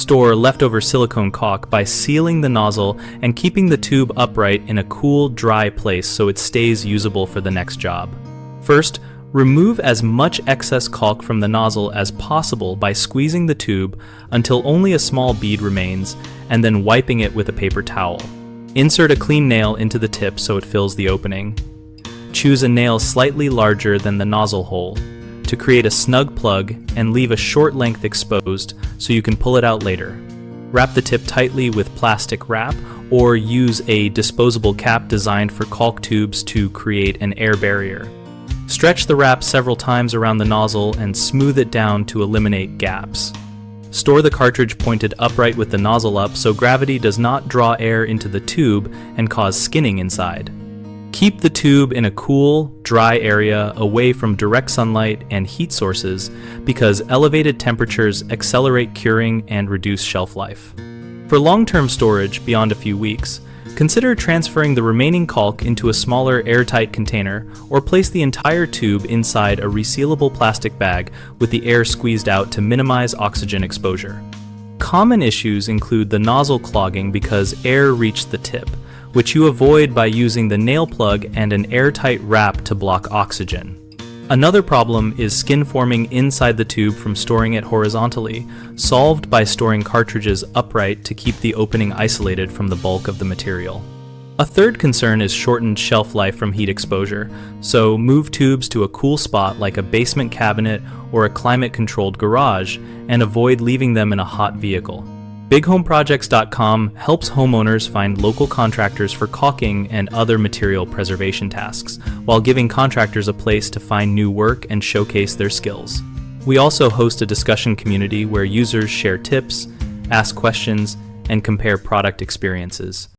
Store leftover silicone caulk by sealing the nozzle and keeping the tube upright in a cool, dry place so it stays usable for the next job. First, remove as much excess caulk from the nozzle as possible by squeezing the tube until only a small bead remains, and then wiping it with a paper towel. Insert a clean nail into the tip so it fills the opening. Choose a nail slightly larger than the nozzle hole to create a snug plug, and leave a short length exposed so you can pull it out later. Wrap the tip tightly with plastic wrap or use a disposable cap designed for caulk tubes to create an air barrier. Stretch the wrap several times around the nozzle and smooth it down to eliminate gaps. Store the cartridge pointed upright with the nozzle up so gravity does not draw air into the tube and cause skinning inside. Keep the tube in a cool, dry area away from direct sunlight and heat sources because elevated temperatures accelerate curing and reduce shelf life. For long-term storage beyond a few weeks, consider transferring the remaining caulk into a smaller airtight container or place the entire tube inside a resealable plastic bag with the air squeezed out to minimize oxygen exposure. Common issues include the nozzle clogging because air reached the tip, which you avoid by using the nail plug and an airtight wrap to block oxygen. Another problem is skin forming inside the tube from storing it horizontally, solved by storing cartridges upright to keep the opening isolated from the bulk of the material. A third concern is shortened shelf life from heat exposure, so move tubes to a cool spot like a basement cabinet or a climate-controlled garage, and avoid leaving them in a hot vehicle. BigHomeProjects.com helps homeowners find local contractors for caulking and other material preservation tasks, while giving contractors a place to find new work and showcase their skills. We also host a discussion community where users share tips, ask questions, and compare product experiences.